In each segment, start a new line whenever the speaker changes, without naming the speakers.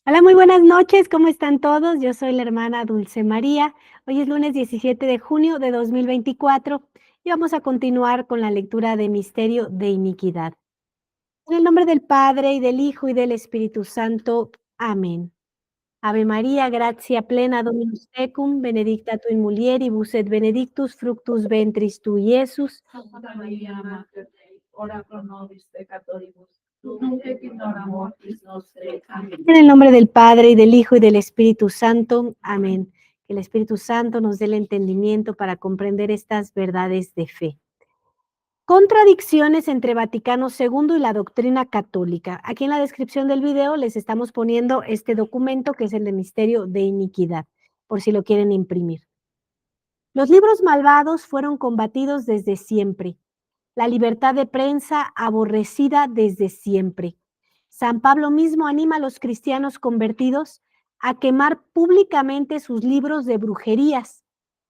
Hola, muy buenas noches, ¿cómo están todos? Yo soy la hermana Dulce María. Hoy es lunes 17 de junio de 2024 y vamos a continuar con la lectura de Misterio de Iniquidad. En el nombre del Padre, y del Hijo, y del Espíritu Santo. Amén. Ave María, gratia plena Dominus tecum, benedicta tu in mulieribus et benedictus fructus ventris tui, Iesus.
Santa Maria, Mater Dei, ora pro nobis peccatoribus, nunc et in hora mortis nostre. Amén.
En el nombre del Padre, y del Hijo, y del Espíritu Santo. Amén. Que el Espíritu Santo nos dé el entendimiento para comprender estas verdades de fe. Contradicciones entre Vaticano II y la doctrina católica. Aquí en la descripción del video les estamos poniendo este documento que es el de Misterio de Iniquidad, por si lo quieren imprimir. Los libros malvados fueron combatidos desde siempre. La libertad de prensa aborrecida desde siempre. San Pablo mismo anima a los cristianos convertidos a quemar públicamente sus libros de brujerías.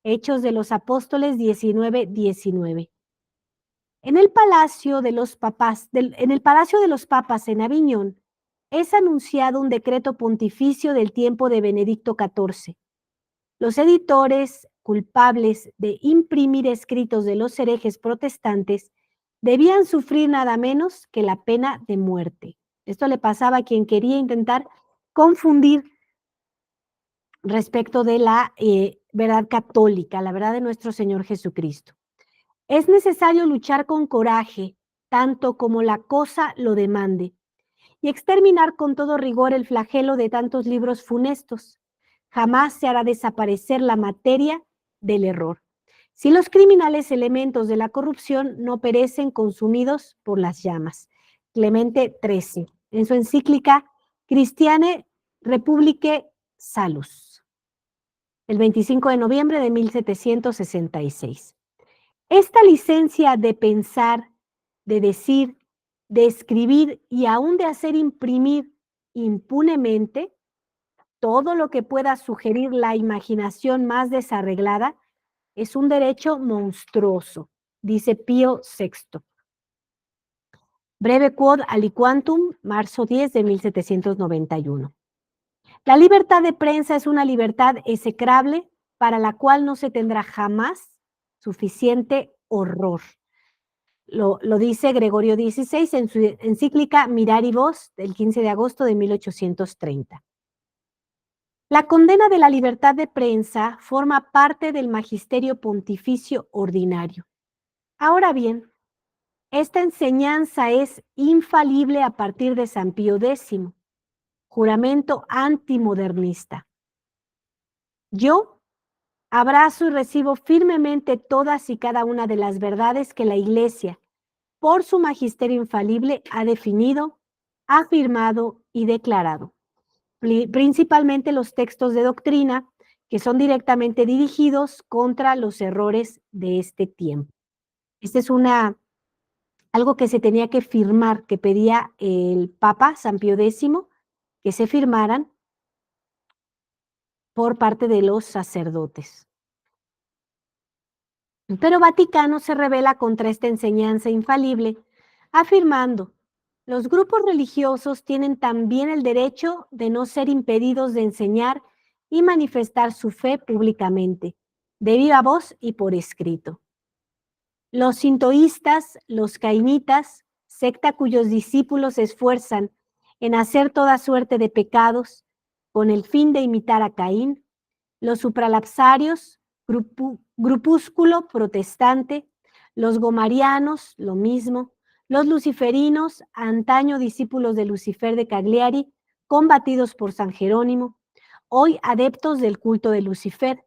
Hechos de los Apóstoles 19:19. En el Palacio de los Papas, en el Palacio de los Papas en Aviñón, es anunciado un decreto pontificio del tiempo de Benedicto XIV. Los editores culpables de imprimir escritos de los herejes protestantes debían sufrir nada menos que la pena de muerte. Esto le pasaba a quien quería intentar confundir respecto de la verdad católica, la verdad de nuestro Señor Jesucristo. Es necesario luchar con coraje, tanto como la cosa lo demande, y exterminar con todo rigor el flagelo de tantos libros funestos. Jamás se hará desaparecer la materia del error. Si los criminales elementos de la corrupción no perecen consumidos por las llamas. Clemente XIII, en su encíclica Christiane Republique Salus, el 25 de noviembre de 1766. Esta licencia de pensar, de decir, de escribir y aún de hacer imprimir impunemente todo lo que pueda sugerir la imaginación más desarreglada es un derecho monstruoso, dice Pío VI. Breve quod aliquantum, marzo 10 de 1791. La libertad de prensa es una libertad execrable para la cual no se tendrá jamás suficiente horror. Lo dice Gregorio XVI en su encíclica Miraribus del 15 de agosto de 1830. La condena de la libertad de prensa forma parte del magisterio pontificio ordinario. Ahora bien, esta enseñanza es infalible a partir de San Pío X, juramento antimodernista. Yo abrazo y recibo firmemente todas y cada una de las verdades que la Iglesia, por su magisterio infalible, ha definido, afirmado y declarado, principalmente los textos de doctrina que son directamente dirigidos contra los errores de este tiempo. Este es algo que se tenía que firmar, que pedía el Papa San Pío X, que se firmaran por parte de los sacerdotes. Pero Vaticano se rebela contra esta enseñanza infalible, afirmando: los grupos religiosos tienen también el derecho de no ser impedidos de enseñar y manifestar su fe públicamente, de viva voz y por escrito. Los sintoístas, los cainitas, secta cuyos discípulos se esfuerzan en hacer toda suerte de pecados con el fin de imitar a Caín, los supralapsarios, grupúsculo protestante, los gomarianos, lo mismo, los luciferinos, antaño discípulos de Lucifer de Cagliari, combatidos por San Jerónimo, hoy adeptos del culto de Lucifer,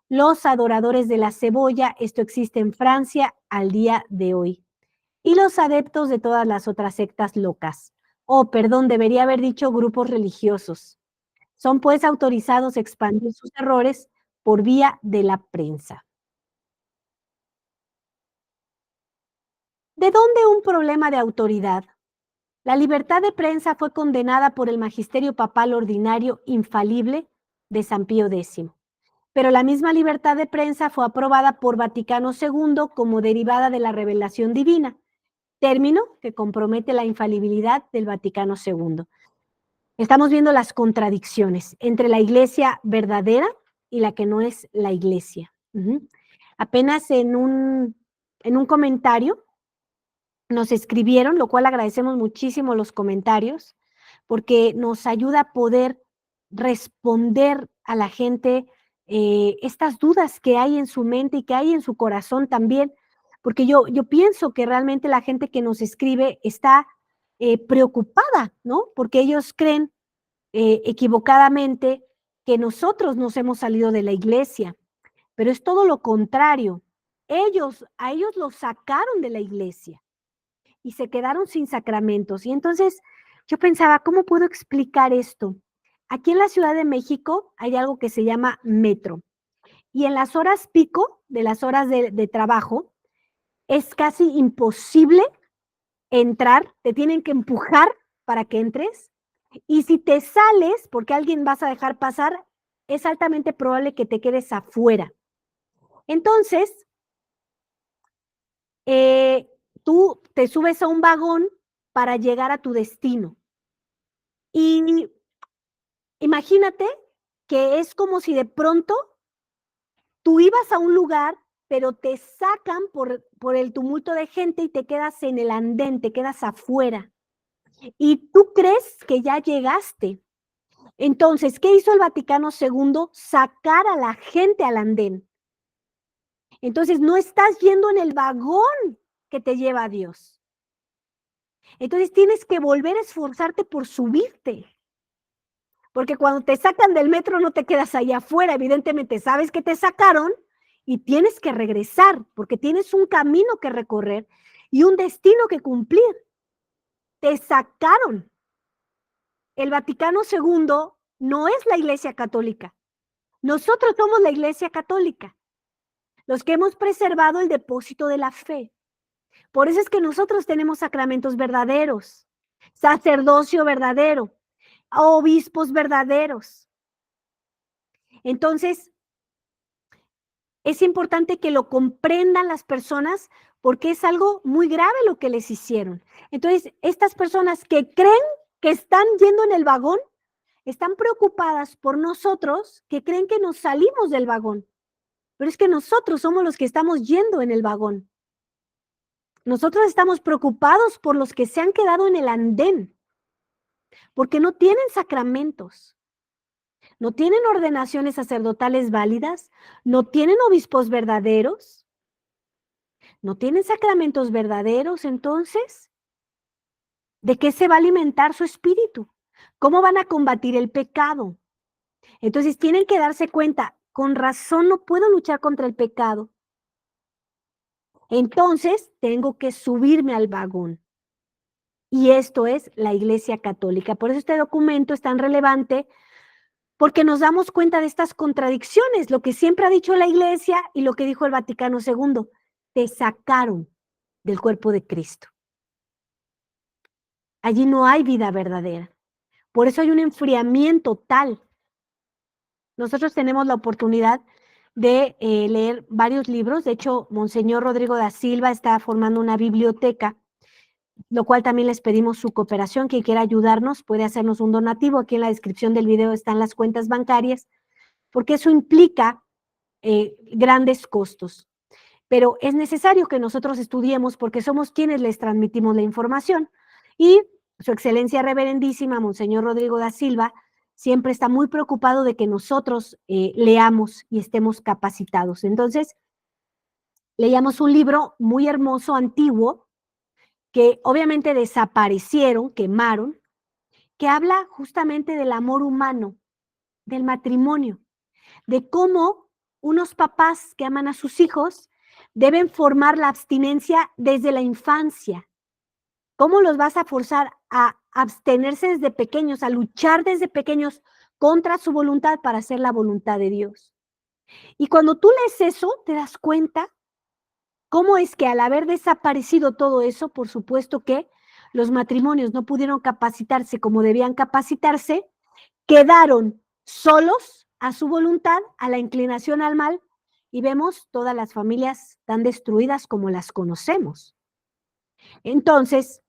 los adoradores de la cebolla, esto existe en Francia al día de hoy, y los adeptos de todas las otras sectas locas. Perdón, debería haber dicho grupos religiosos. Son pues autorizados a expandir sus errores por vía de la prensa. ¿De dónde un problema de autoridad? La libertad de prensa fue condenada por el magisterio papal ordinario infalible de San Pío X, pero la misma libertad de prensa fue aprobada por Vaticano II como derivada de la revelación divina, término que compromete la infalibilidad del Vaticano II. Estamos viendo las contradicciones entre la iglesia verdadera y la que no es la iglesia. Apenas en un comentario nos escribieron, lo cual agradecemos muchísimo los comentarios, porque nos ayuda a poder responder a la gente estas dudas que hay en su mente y que hay en su corazón también, porque yo pienso que realmente la gente que nos escribe está preocupada, ¿no? Porque ellos creen equivocadamente que nosotros nos hemos salido de la iglesia, pero es todo lo contrario. A ellos los sacaron de la iglesia y se quedaron sin sacramentos. Y entonces yo pensaba, ¿cómo puedo explicar esto? Aquí en la Ciudad de México hay algo que se llama metro. Y en las horas pico, de las horas de trabajo, es casi imposible entrar, te tienen que empujar para que entres. Y si te sales, porque alguien vas a dejar pasar, es altamente probable que te quedes afuera. Entonces, tú te subes a un vagón para llegar a tu destino. Y imagínate que es como si de pronto tú ibas a un lugar, pero te sacan por el tumulto de gente y te quedas en el andén, te quedas afuera. Y tú crees que ya llegaste. Entonces, ¿qué hizo el Vaticano II? Sacar a la gente al andén. Entonces, no estás yendo en el vagón que te lleva a Dios. Entonces, tienes que volver a esforzarte por subirte. Porque cuando te sacan del metro no te quedas allá afuera, evidentemente sabes que te sacaron y tienes que regresar, porque tienes un camino que recorrer y un destino que cumplir. Te sacaron. El Vaticano II no es la Iglesia Católica. Nosotros somos la Iglesia Católica, los que hemos preservado el depósito de la fe. Por eso es que nosotros tenemos sacramentos verdaderos, sacerdocio verdadero, obispos verdaderos. Entonces, es importante que lo comprendan las personas porque es algo muy grave lo que les hicieron. Entonces, estas personas que creen que están yendo en el vagón, están preocupadas por nosotros que creen que nos salimos del vagón. Pero es que nosotros somos los que estamos yendo en el vagón. Nosotros estamos preocupados por los que se han quedado en el andén, porque no tienen sacramentos, no tienen ordenaciones sacerdotales válidas, no tienen obispos verdaderos, no tienen sacramentos verdaderos. Entonces, ¿de qué se va a alimentar su espíritu? ¿Cómo van a combatir el pecado? Entonces, tienen que darse cuenta, con razón no puedo luchar contra el pecado. Entonces, tengo que subirme al vagón. Y esto es la Iglesia Católica. Por eso este documento es tan relevante, porque nos damos cuenta de estas contradicciones, lo que siempre ha dicho la Iglesia y lo que dijo el Vaticano II. Te sacaron del cuerpo de Cristo. Allí no hay vida verdadera. Por eso hay un enfriamiento tal. Nosotros tenemos la oportunidad de leer varios libros. De hecho, Monseñor Rodrigo da Silva está formando una biblioteca, lo cual también les pedimos su cooperación. Quien quiera ayudarnos puede hacernos un donativo. Aquí en la descripción del video están las cuentas bancarias, porque eso implica grandes costos. Pero es necesario que nosotros estudiemos porque somos quienes les transmitimos la información. Y su excelencia reverendísima, Monseñor Rodrigo da Silva, siempre está muy preocupado de que nosotros leamos y estemos capacitados. Entonces, leíamos un libro muy hermoso, antiguo, que obviamente desaparecieron, quemaron, que habla justamente del amor humano, del matrimonio, de cómo unos papás que aman a sus hijos deben formar la abstinencia desde la infancia. ¿Cómo los vas a forzar a abstenerse desde pequeños, a luchar desde pequeños contra su voluntad para hacer la voluntad de Dios? Y cuando tú lees eso, te das cuenta cómo es que al haber desaparecido todo eso, por supuesto que los matrimonios no pudieron capacitarse como debían capacitarse, quedaron solos a su voluntad, a la inclinación al mal, y vemos todas las familias tan destruidas como las conocemos. Entonces,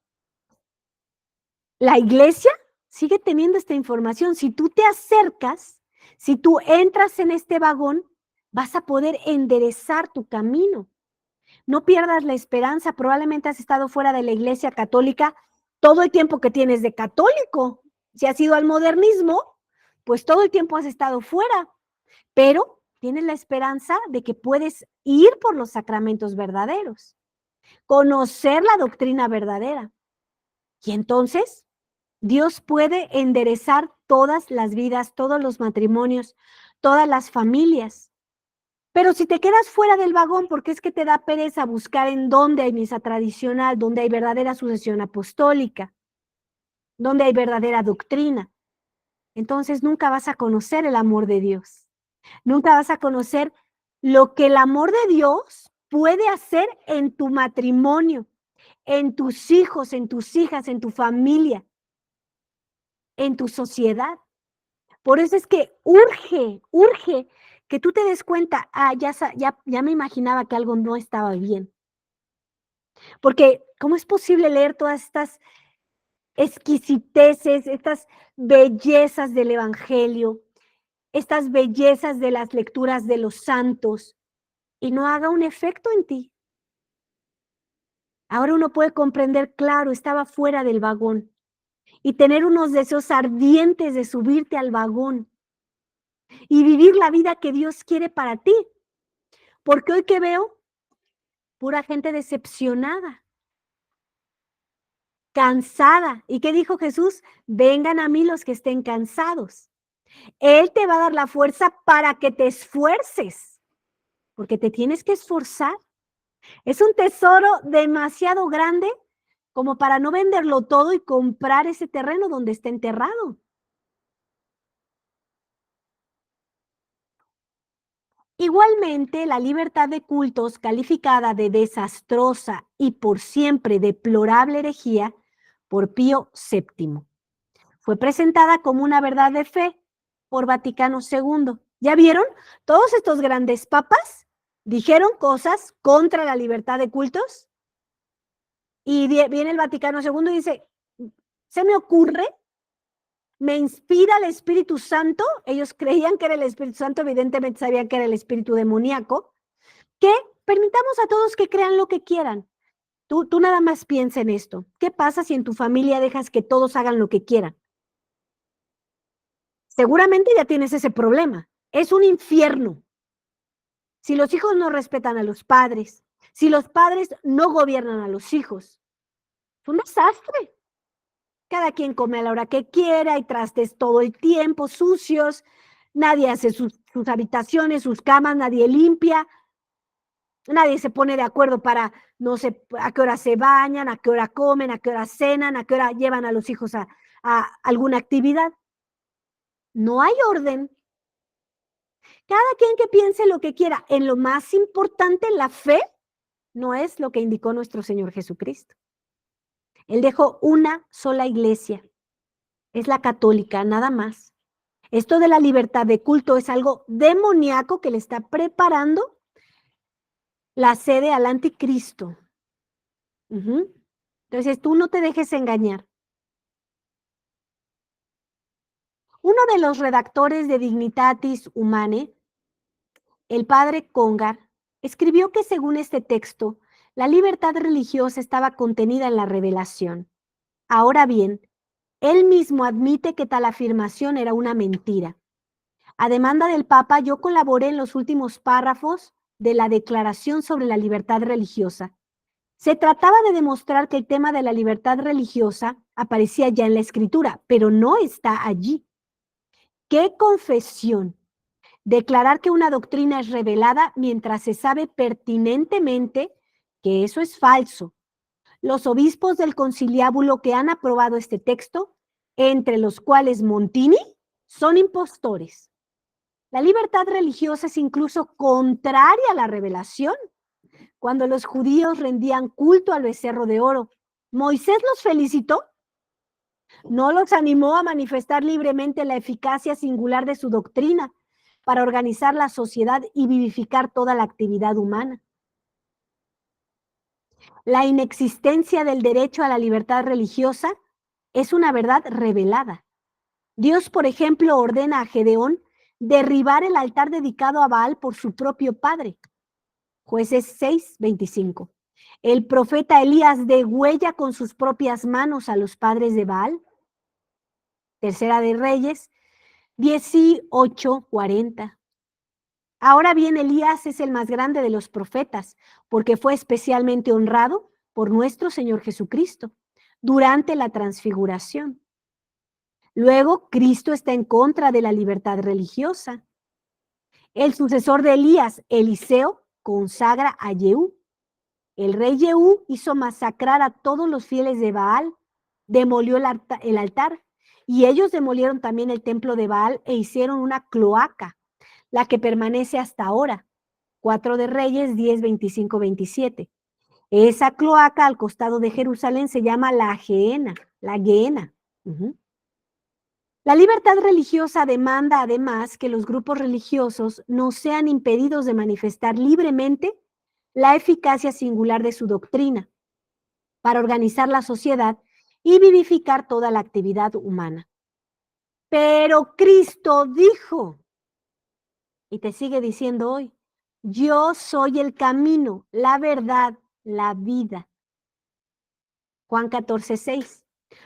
la iglesia sigue teniendo esta información. Si tú te acercas, si tú entras en este vagón, vas a poder enderezar tu camino. No pierdas la esperanza. Probablemente has estado fuera de la iglesia católica todo el tiempo que tienes de católico. Si has ido al modernismo, pues todo el tiempo has estado fuera. Pero tienes la esperanza de que puedes ir por los sacramentos verdaderos, conocer la doctrina verdadera. Y entonces Dios puede enderezar todas las vidas, todos los matrimonios, todas las familias. Pero si te quedas fuera del vagón porque es que te da pereza buscar en dónde hay misa tradicional, dónde hay verdadera sucesión apostólica, dónde hay verdadera doctrina, entonces nunca vas a conocer el amor de Dios. Nunca vas a conocer lo que el amor de Dios puede hacer en tu matrimonio, en tus hijos, en tus hijas, en tu familia, en tu sociedad. Por eso es que urge que tú te des cuenta, ya me imaginaba que algo no estaba bien. Porque, ¿cómo es posible leer todas estas exquisiteces, estas bellezas del Evangelio, estas bellezas de las lecturas de los santos y no haga un efecto en ti? Ahora uno puede comprender, claro, estaba fuera del vagón y tener unos deseos ardientes de subirte al vagón y vivir la vida que Dios quiere para ti. Porque hoy que veo, pura gente decepcionada, cansada. ¿Y qué dijo Jesús? Vengan a mí los que estén cansados. Él te va a dar la fuerza para que te esfuerces, porque te tienes que esforzar. Es un tesoro demasiado grande como para no venderlo todo y comprar ese terreno donde está enterrado. Igualmente, la libertad de cultos, calificada de desastrosa y por siempre deplorable herejía por Pío VII, fue presentada como una verdad de fe por Vaticano II. ¿Ya vieron? Todos estos grandes papas dijeron cosas contra la libertad de cultos y viene el Vaticano II y dice, se me ocurre, me inspira el Espíritu Santo. Ellos creían que era el Espíritu Santo, evidentemente sabían que era el espíritu demoníaco, que permitamos a todos que crean lo que quieran. Tú nada más piensa en esto. ¿Qué pasa si en tu familia dejas que todos hagan lo que quieran? Seguramente ya tienes ese problema. Es un infierno. Si los hijos no respetan a los padres, si los padres no gobiernan a los hijos, es un desastre. Cada quien come a la hora que quiera, hay trastes todo el tiempo, sucios, nadie hace sus habitaciones, sus camas, nadie limpia, nadie se pone de acuerdo para, no sé, a qué hora se bañan, a qué hora comen, a qué hora cenan, a qué hora llevan a los hijos a alguna actividad. No hay orden. Cada quien que piense lo que quiera. En lo más importante, la fe no es lo que indicó nuestro Señor Jesucristo. Él dejó una sola iglesia. Es la católica, nada más. Esto de la libertad de culto es algo demoníaco que le está preparando la sede al anticristo. Entonces, tú no te dejes engañar. Uno de los redactores de Dignitatis Humanae, el padre Congar, escribió que según este texto, la libertad religiosa estaba contenida en la revelación. Ahora bien, él mismo admite que tal afirmación era una mentira. A demanda del Papa, yo colaboré en los últimos párrafos de la Declaración sobre la Libertad Religiosa. Se trataba de demostrar que el tema de la libertad religiosa aparecía ya en la Escritura, pero no está allí. ¡Qué confesión! Declarar que una doctrina es revelada mientras se sabe pertinentemente que eso es falso. Los obispos del conciliábulo que han aprobado este texto, entre los cuales Montini, son impostores. La libertad religiosa es incluso contraria a la revelación. Cuando los judíos rendían culto al becerro de oro, ¿Moisés los felicitó? ¿No los animó a manifestar libremente la eficacia singular de su doctrina para organizar la sociedad y vivificar toda la actividad humana? La inexistencia del derecho a la libertad religiosa es una verdad revelada. Dios, por ejemplo, ordena a Gedeón derribar el altar dedicado a Baal por su propio padre. Jueces 6:25. El profeta Elías degüella con sus propias manos a los padres de Baal. Tercera de Reyes 18:40. Ahora bien, Elías es el más grande de los profetas, porque fue especialmente honrado por nuestro Señor Jesucristo durante la transfiguración. Luego, Cristo está en contra de la libertad religiosa. El sucesor de Elías, Eliseo, consagra a Jehú. El rey Jehú hizo masacrar a todos los fieles de Baal, demolió el altar, y ellos demolieron también el templo de Baal e hicieron una cloaca, la que permanece hasta ahora. 4 de Reyes 10:25-27. Esa cloaca al costado de Jerusalén se llama la Gehenna. La libertad religiosa demanda además que los grupos religiosos no sean impedidos de manifestar libremente la eficacia singular de su doctrina para organizar la sociedad y vivificar toda la actividad humana. Pero Cristo dijo, y te sigue diciendo hoy, yo soy el camino, la verdad, la vida. Juan 14:6.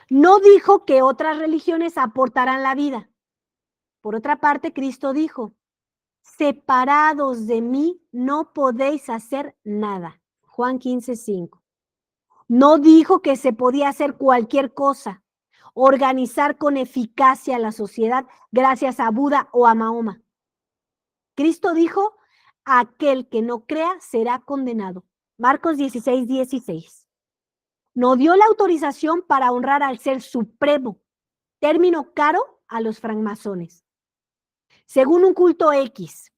No dijo que otras religiones aportarán la vida. Por otra parte, Cristo dijo, separados de mí no podéis hacer nada. Juan 15:5. No dijo que se podía hacer cualquier cosa, organizar con eficacia la sociedad gracias a Buda o a Mahoma. Cristo dijo, aquel que no crea será condenado. Marcos 16:16. No dio la autorización para honrar al Ser Supremo, término caro a los francmasones. Según un culto X,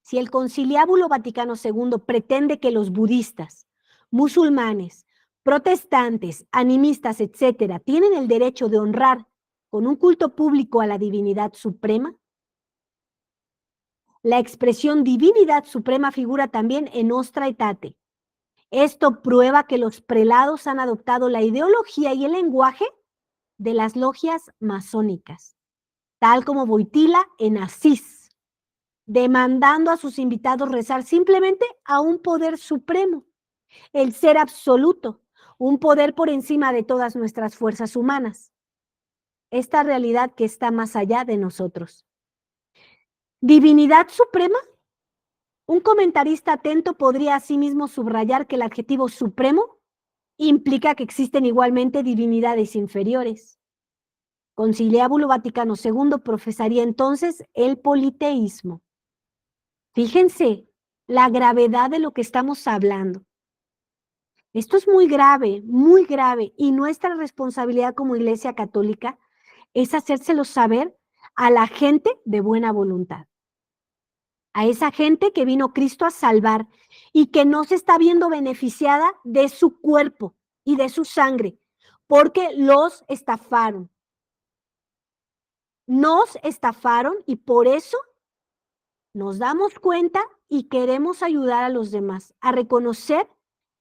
si el Conciliábulo Vaticano II pretende que los budistas, musulmanes, protestantes, animistas, etcétera, tienen el derecho de honrar con un culto público a la divinidad suprema, la expresión divinidad suprema figura también en Nostra Aetate. Esto prueba que los prelados han adoptado la ideología y el lenguaje de las logias masónicas, tal como Wojtyla en Asís, demandando a sus invitados rezar simplemente a un poder supremo, el ser absoluto, un poder por encima de todas nuestras fuerzas humanas. Esta realidad que está más allá de nosotros. ¿Divinidad suprema? Un comentarista atento podría asimismo subrayar que el adjetivo supremo implica que existen igualmente divinidades inferiores. Conciliábulo Vaticano II profesaría entonces el politeísmo. Fíjense la gravedad de lo que estamos hablando. Esto es muy grave, y nuestra responsabilidad como Iglesia Católica es hacérselo saber a la gente de buena voluntad. A esa gente que vino Cristo a salvar y que no se está viendo beneficiada de su cuerpo y de su sangre, porque los estafaron. Nos estafaron y por eso nos damos cuenta y queremos ayudar a los demás a reconocer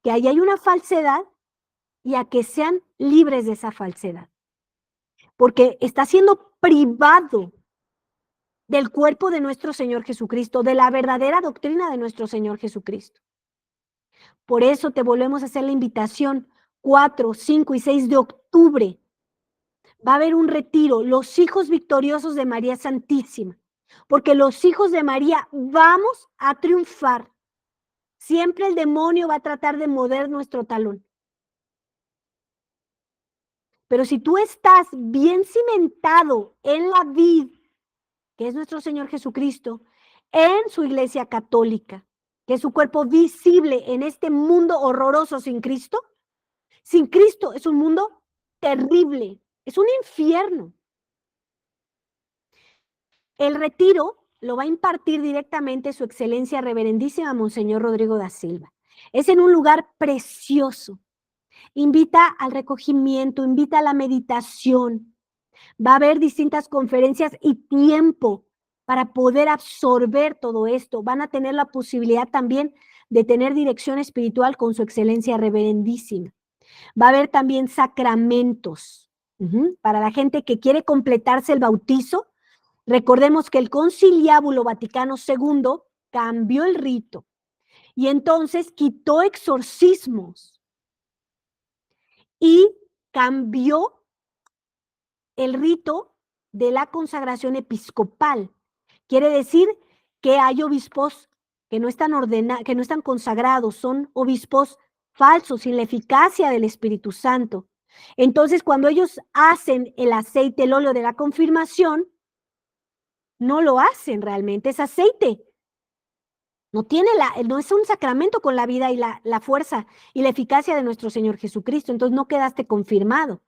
que ahí hay una falsedad y a que sean libres de esa falsedad. Porque está siendo privado del cuerpo de nuestro Señor Jesucristo, de la verdadera doctrina de nuestro Señor Jesucristo. Por eso te volvemos a hacer la invitación 4, 5 y 6 de octubre. Va a haber un retiro, los hijos victoriosos de María Santísima, porque los hijos de María vamos a triunfar. Siempre el demonio va a tratar de morder nuestro talón. Pero si tú estás bien cimentado en la vid, que es nuestro Señor Jesucristo, en su Iglesia Católica, que es su cuerpo visible en este mundo horroroso sin Cristo es un mundo terrible, es un infierno. El retiro lo va a impartir directamente su excelencia reverendísima Monseñor Rodrigo da Silva. Es en un lugar precioso. Invita al recogimiento, invita a la meditación. Va a haber distintas conferencias y tiempo para poder absorber todo esto. Van a tener la posibilidad también de tener dirección espiritual con su excelencia reverendísima. Va a haber también sacramentos. Para la gente que quiere completarse el bautizo, recordemos que el Conciliábulo Vaticano II cambió el rito y entonces quitó exorcismos y cambió el rito de la consagración episcopal. Quiere decir que hay obispos que no están que no están consagrados, son obispos falsos, sin la eficacia del Espíritu Santo. Entonces, cuando ellos hacen el aceite, el óleo de la confirmación, no lo hacen realmente, es aceite. No es un sacramento con la vida y la fuerza y la eficacia de nuestro Señor Jesucristo, entonces no quedaste confirmado.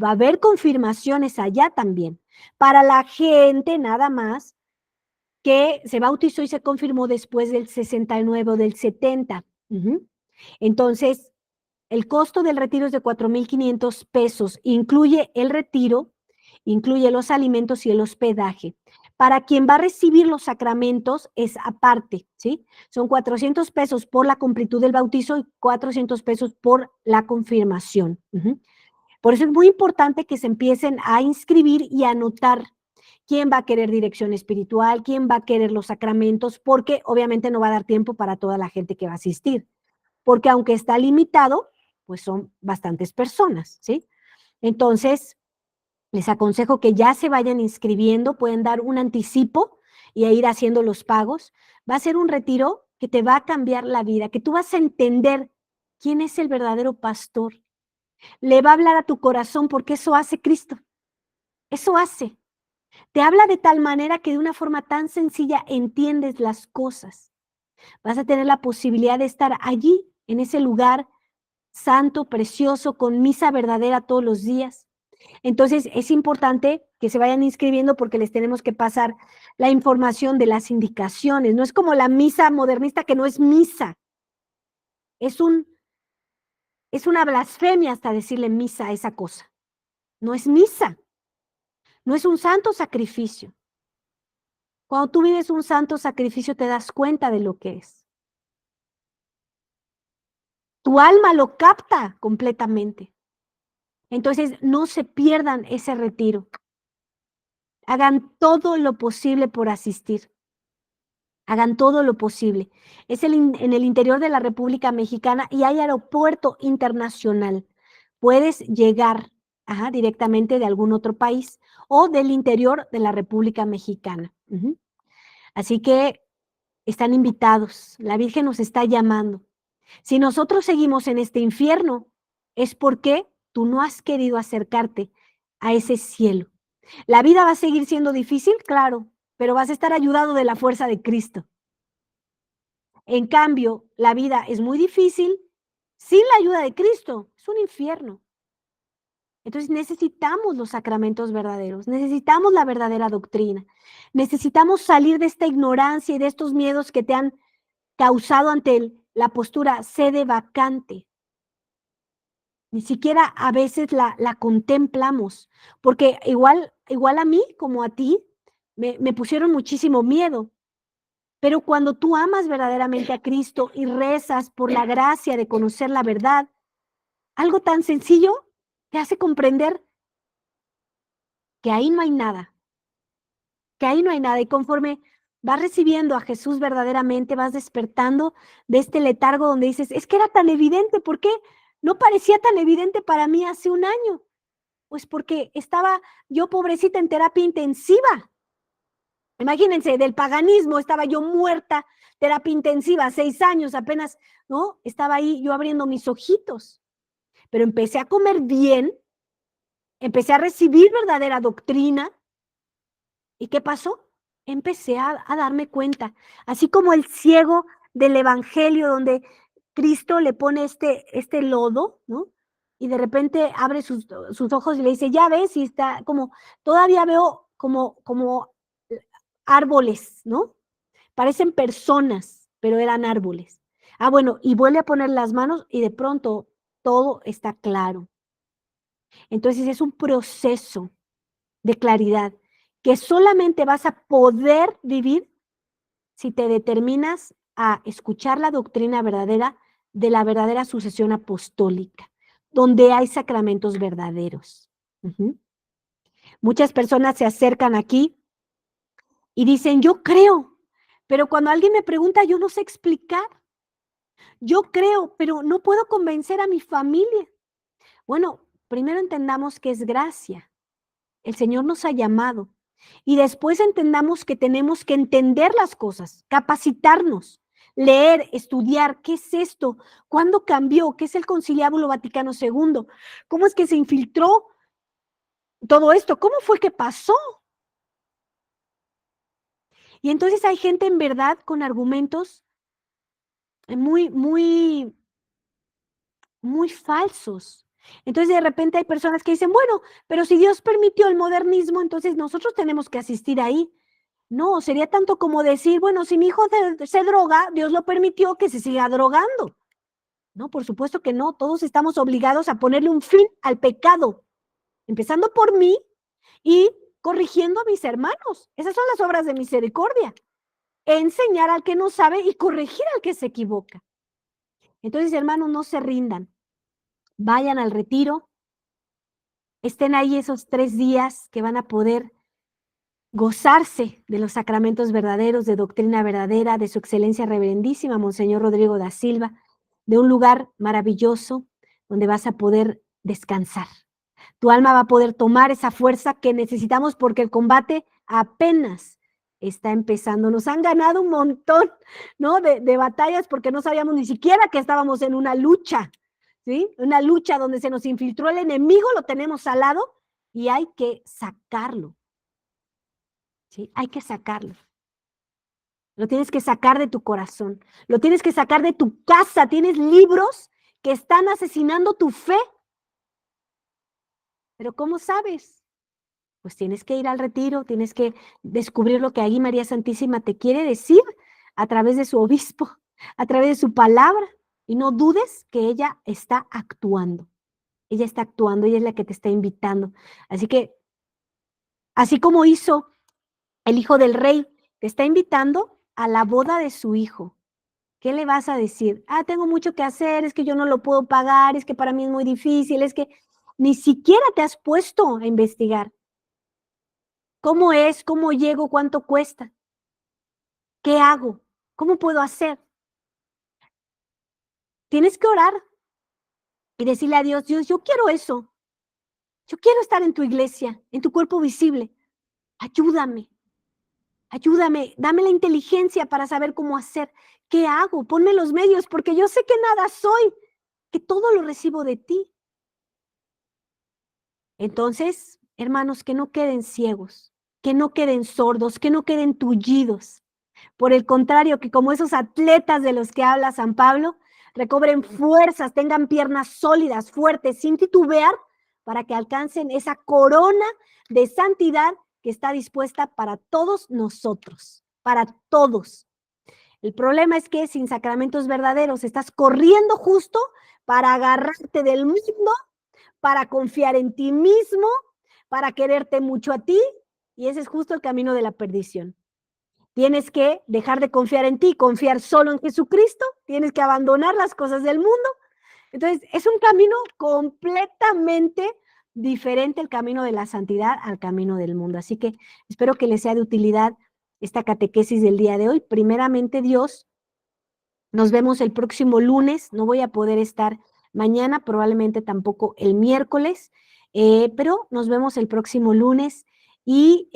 Va a haber confirmaciones allá también. Para la gente nada más que se bautizó y se confirmó después del 69 o del 70. Entonces, el costo del retiro es de 4,500 pesos. Incluye el retiro, incluye los alimentos y el hospedaje. Para quien va a recibir los sacramentos es aparte, ¿sí? Son 400 pesos por la completud del bautizo y 400 pesos por la confirmación. Por eso es muy importante que se empiecen a inscribir y a anotar quién va a querer dirección espiritual, quién va a querer los sacramentos, porque obviamente no va a dar tiempo para toda la gente que va a asistir. Porque aunque está limitado, pues son bastantes personas, ¿sí? Entonces, les aconsejo que ya se vayan inscribiendo, pueden dar un anticipo y a ir haciendo los pagos. Va a ser un retiro que te va a cambiar la vida, que tú vas a entender quién es el verdadero pastor. Le va a hablar a tu corazón porque eso hace Cristo. Eso hace. Te habla de tal manera que de una forma tan sencilla entiendes las cosas. Vas a tener la posibilidad de estar allí, en ese lugar santo, precioso, con misa verdadera todos los días. Entonces, es importante que se vayan inscribiendo porque les tenemos que pasar la información de las indicaciones. No es como la misa modernista que no es misa. Es una blasfemia hasta decirle misa a esa cosa. No es misa. No es un santo sacrificio. Cuando tú vives un santo sacrificio te das cuenta de lo que es. Tu alma lo capta completamente. Entonces, no se pierdan ese retiro. Hagan todo lo posible por asistir. Hagan todo lo posible. Es en el interior de la República Mexicana y hay aeropuerto internacional. Puedes llegar directamente de algún otro país o del interior de la República Mexicana. Así que están invitados. La Virgen nos está llamando. Si nosotros seguimos en este infierno, es porque tú no has querido acercarte a ese cielo. ¿La vida va a seguir siendo difícil? Claro, pero vas a estar ayudado de la fuerza de Cristo. En cambio, la vida es muy difícil sin la ayuda de Cristo. Es un infierno. Entonces necesitamos los sacramentos verdaderos, necesitamos la verdadera doctrina, necesitamos salir de esta ignorancia y de estos miedos que te han causado ante la postura sede vacante. Ni siquiera a veces la contemplamos, porque igual a mí como a ti, me pusieron muchísimo miedo. Pero cuando tú amas verdaderamente a Cristo y rezas por la gracia de conocer la verdad, algo tan sencillo te hace comprender que ahí no hay nada, que ahí no hay nada. Y conforme vas recibiendo a Jesús verdaderamente, vas despertando de este letargo donde dices, es que era tan evidente, ¿por qué no parecía tan evidente para mí hace un año? Pues porque estaba yo pobrecita en terapia intensiva. Imagínense, del paganismo estaba yo muerta, terapia intensiva, 6 años apenas, ¿no? Estaba ahí yo abriendo mis ojitos. Pero empecé a comer bien, empecé a recibir verdadera doctrina. ¿Y qué pasó? Empecé a darme cuenta, así como el ciego del evangelio donde Cristo le pone este lodo, ¿no? Y de repente abre sus ojos y le dice, ya ves, y está como, todavía veo como árboles, ¿no? Parecen personas, pero eran árboles. Bueno, y vuelve a poner las manos y de pronto todo está claro. Entonces es un proceso de claridad que solamente vas a poder vivir si te determinas a escuchar la doctrina verdadera de la verdadera sucesión apostólica, donde hay sacramentos verdaderos. Ujú. Muchas personas se acercan aquí y dicen, yo creo, pero cuando alguien me pregunta, yo no sé explicar. Yo creo, pero no puedo convencer a mi familia. Bueno, primero entendamos que es gracia. El Señor nos ha llamado. Y después entendamos que tenemos que entender las cosas, capacitarnos, leer, estudiar, ¿qué es esto? ¿Cuándo cambió? ¿Qué es el Conciliábulo Vaticano II? ¿Cómo es que se infiltró todo esto? ¿Cómo fue que pasó? Y entonces hay gente en verdad con argumentos muy, muy, muy falsos. Entonces de repente hay personas que dicen, bueno, pero si Dios permitió el modernismo, entonces nosotros tenemos que asistir ahí. No, sería tanto como decir, bueno, si mi hijo se droga, Dios lo permitió que se siga drogando. No, por supuesto que no, todos estamos obligados a ponerle un fin al pecado, empezando por mí y corrigiendo a mis hermanos. Esas son las obras de misericordia. Enseñar al que no sabe y corregir al que se equivoca. Entonces, hermanos, no se rindan. Vayan al retiro, estén ahí esos 3 días que van a poder gozarse de los sacramentos verdaderos, de doctrina verdadera, de su excelencia reverendísima, Monseñor Rodrigo da Silva, de un lugar maravilloso donde vas a poder descansar. Tu alma va a poder tomar esa fuerza que necesitamos porque el combate apenas está empezando. Nos han ganado un montón, ¿no? De batallas porque no sabíamos ni siquiera que estábamos en una lucha, ¿sí? Una lucha donde se nos infiltró el enemigo, lo tenemos al lado y hay que sacarlo, ¿sí? Hay que sacarlo. Lo tienes que sacar de tu corazón, lo tienes que sacar de tu casa. Tienes libros que están asesinando tu fe. Pero ¿cómo sabes? Pues tienes que ir al retiro, tienes que descubrir lo que ahí María Santísima te quiere decir a través de su obispo, a través de su palabra. Y no dudes que ella está actuando. Ella está actuando, ella es la que te está invitando. Así que, así como hizo el hijo del rey, te está invitando a la boda de su hijo. ¿Qué le vas a decir? Ah, tengo mucho que hacer, es que yo no lo puedo pagar, es que para mí es muy difícil, es que ni siquiera te has puesto a investigar. ¿Cómo es? ¿Cómo llego? ¿Cuánto cuesta? ¿Qué hago? ¿Cómo puedo hacer? Tienes que orar y decirle a Dios, Dios, yo quiero eso. Yo quiero estar en tu iglesia, en tu cuerpo visible. Ayúdame, ayúdame, dame la inteligencia para saber cómo hacer. ¿Qué hago? Ponme los medios, porque yo sé que nada soy, que todo lo recibo de ti. Entonces, hermanos, que no queden ciegos, que no queden sordos, que no queden tullidos. Por el contrario, que como esos atletas de los que habla San Pablo, recobren fuerzas, tengan piernas sólidas, fuertes, sin titubear, para que alcancen esa corona de santidad que está dispuesta para todos nosotros, para todos. El problema es que sin sacramentos verdaderos estás corriendo justo para agarrarte del mundo, para confiar en ti mismo, para quererte mucho a ti, y ese es justo el camino de la perdición. Tienes que dejar de confiar en ti, confiar solo en Jesucristo, tienes que abandonar las cosas del mundo. Entonces, es un camino completamente diferente el camino de la santidad al camino del mundo. Así que espero que les sea de utilidad esta catequesis del día de hoy. Primeramente, Dios, nos vemos el próximo lunes. No voy a poder estar mañana, probablemente tampoco el miércoles, pero nos vemos el próximo lunes y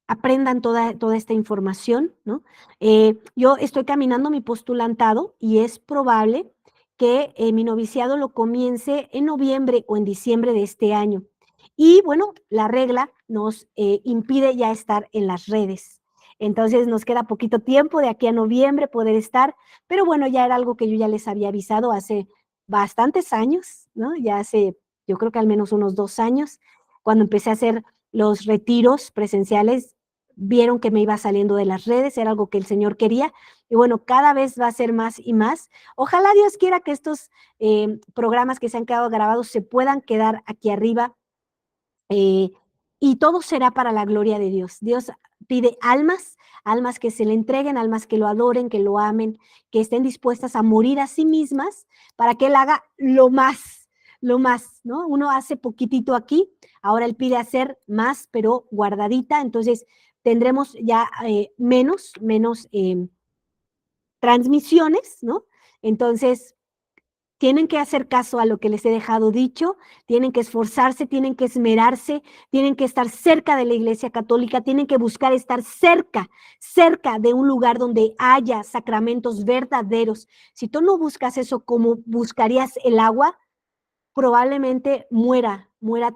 aprendan toda esta información, ¿no? Yo estoy caminando mi postulantado y es probable que mi noviciado lo comience en noviembre o en diciembre de este año. Y bueno, la regla nos impide ya estar en las redes. Entonces nos queda poquito tiempo de aquí a noviembre poder estar, pero bueno, ya era algo que yo ya les había avisado hace bastantes años, ¿no? Ya hace, yo creo que al menos unos 2 años, cuando empecé a hacer los retiros presenciales, vieron que me iba saliendo de las redes, era algo que el Señor quería, y bueno, cada vez va a ser más y más. Ojalá Dios quiera que estos programas que se han quedado grabados se puedan quedar aquí arriba, eh, y todo será para la gloria de Dios. Dios pide almas, almas que se le entreguen, almas que lo adoren, que lo amen, que estén dispuestas a morir a sí mismas para que Él haga lo más, ¿no? Uno hace poquitito aquí, ahora él pide hacer más, pero guardadita, entonces tendremos ya menos transmisiones, ¿no? Entonces, tienen que hacer caso a lo que les he dejado dicho, tienen que esforzarse, tienen que esmerarse, tienen que estar cerca de la Iglesia Católica, tienen que buscar estar cerca de un lugar donde haya sacramentos verdaderos. Si tú no buscas eso como buscarías el agua, probablemente muera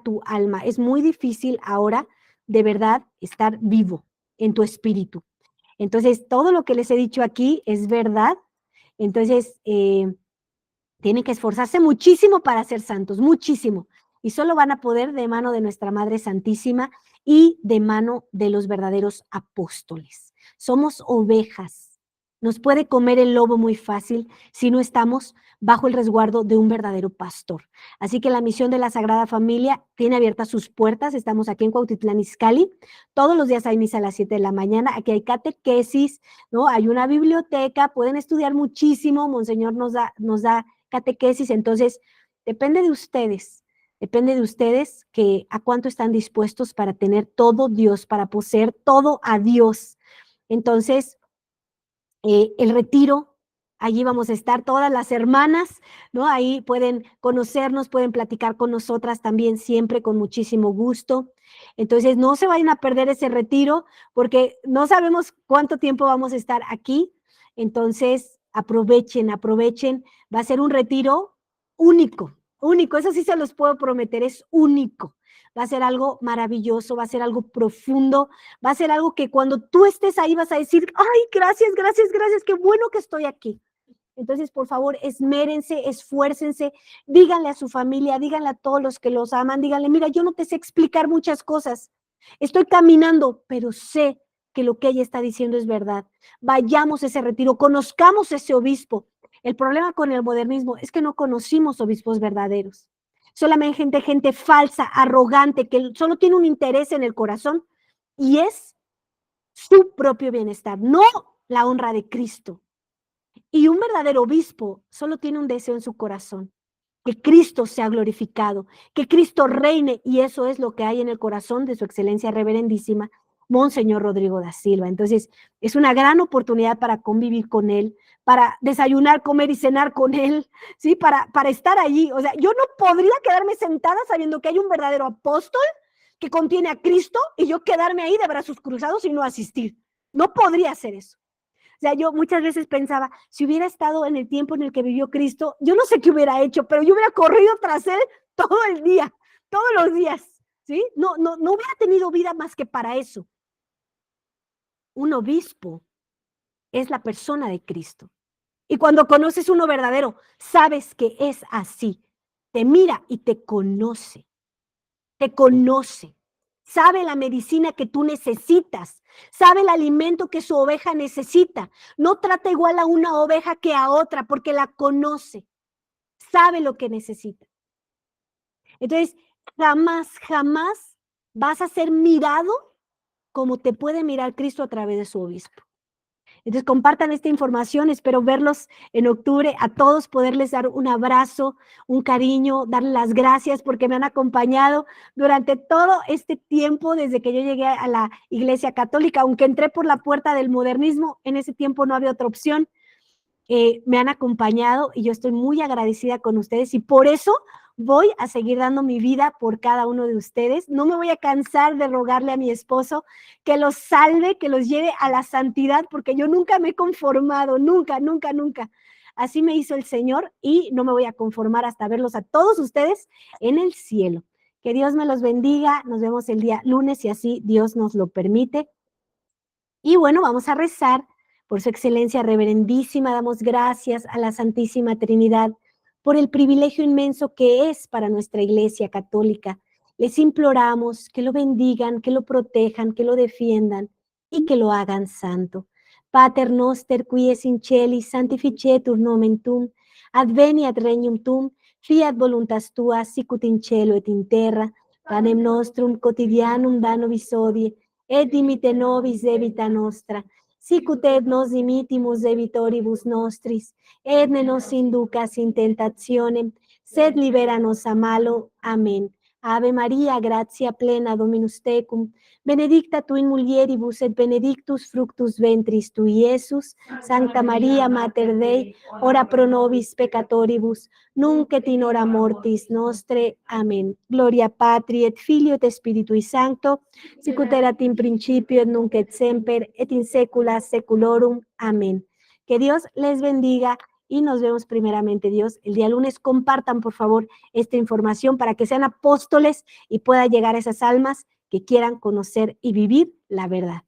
tu alma. Es muy difícil ahora, de verdad, estar vivo en tu espíritu. Entonces, todo lo que les he dicho aquí es verdad. Entonces, tienen que esforzarse muchísimo para ser santos, muchísimo. Y solo van a poder de mano de nuestra Madre Santísima y de mano de los verdaderos apóstoles. Somos ovejas. Nos puede comer el lobo muy fácil si no estamos bajo el resguardo de un verdadero pastor. Así que la misión de la Sagrada Familia tiene abiertas sus puertas. Estamos aquí en Cuautitlán Izcalli. Todos los días hay misa a las 7 de la mañana. Aquí hay catequesis, ¿no? Hay una biblioteca. Pueden estudiar muchísimo. Monseñor nos da catequesis. Entonces, depende de ustedes que a cuánto están dispuestos para tener todo Dios, para poseer todo a Dios. Entonces, el retiro, allí vamos a estar todas las hermanas, ¿no? Ahí pueden conocernos, pueden platicar con nosotras también siempre con muchísimo gusto. Entonces, no se vayan a perder ese retiro porque no sabemos cuánto tiempo vamos a estar aquí. Entonces, aprovechen. Va a ser un retiro único. Eso sí se los puedo prometer, es único. Va a ser algo maravilloso, va a ser algo profundo, va a ser algo que cuando tú estés ahí vas a decir, ay, gracias, qué bueno que estoy aquí. Entonces, por favor, esmérense, esfuércense, díganle a su familia, díganle a todos los que los aman, díganle, mira, yo no te sé explicar muchas cosas, estoy caminando, pero sé que lo que ella está diciendo es verdad. Vayamos a ese retiro, conozcamos ese obispo. El problema con el modernismo es que no conocimos obispos verdaderos. Solamente gente falsa, arrogante, que solo tiene un interés en el corazón y es su propio bienestar, no la honra de Cristo. Y un verdadero obispo solo tiene un deseo en su corazón, que Cristo sea glorificado, que Cristo reine, y eso es lo que hay en el corazón de su excelencia reverendísima, Monseñor Rodrigo da Silva. Entonces, es una gran oportunidad para convivir con él, para desayunar, comer y cenar con él, ¿sí? Para estar allí. O sea, yo no podría quedarme sentada sabiendo que hay un verdadero apóstol que contiene a Cristo y yo quedarme ahí de brazos cruzados y no asistir. No podría hacer eso. O sea, yo muchas veces pensaba, si hubiera estado en el tiempo en el que vivió Cristo, yo no sé qué hubiera hecho, pero yo hubiera corrido tras él todo el día, todos los días, ¿sí? No hubiera tenido vida más que para eso. Un obispo es la persona de Cristo. Y cuando conoces uno verdadero, sabes que es así. Te mira y te conoce. Sabe la medicina que tú necesitas, sabe el alimento que su oveja necesita. No trata igual a una oveja que a otra porque la conoce, sabe lo que necesita. Entonces, jamás vas a ser mirado como te puede mirar Cristo a través de su obispo. Entonces, compartan esta información, espero verlos en octubre, a todos poderles dar un abrazo, un cariño, darles las gracias porque me han acompañado durante todo este tiempo desde que yo llegué a la Iglesia Católica, aunque entré por la puerta del modernismo, en ese tiempo no había otra opción, me han acompañado y yo estoy muy agradecida con ustedes y por eso voy a seguir dando mi vida por cada uno de ustedes. No me voy a cansar de rogarle a mi esposo que los salve, que los lleve a la santidad, porque yo nunca me he conformado, nunca. Así me hizo el Señor y no me voy a conformar hasta verlos a todos ustedes en el cielo. Que Dios me los bendiga. Nos vemos el día lunes si así Dios nos lo permite. Y bueno, vamos a rezar por su excelencia reverendísima. Damos gracias a la Santísima Trinidad por el privilegio inmenso que es para nuestra Iglesia Católica. Les imploramos que lo bendigan, que lo protejan, que lo defiendan y que lo hagan santo. Pater noster, qui es in celis, sanctificetur nomen tuum, adveniat regnum tuum, fiat voluntas tua, sicut in cielo et in terra. Panem nostrum quotidianum da nobis hodie, et dimite nobis debita nostra, sicut et nos dimitimus debitoribus nostris, et ne nos inducas in tentationem, sed libera nos a malo. Amén. Ave María, gratia plena, Dominus tecum, benedicta tu in mulieribus et benedictus fructus ventris tui, Iesus. Sancta Maria, Mater Dei, ora pro nobis peccatoribus, nunc et in hora mortis nostre. Amén. Gloria Patri et Filio et Spiritui Sancto, sic ut erat in principio et nunc et semper et in saecula saeculorum. Amén. Que Dios les bendiga y nos vemos primeramente Dios el día lunes. Compartan por favor esta información para que sean apóstoles y pueda llegar a esas almas que quieran conocer y vivir la verdad.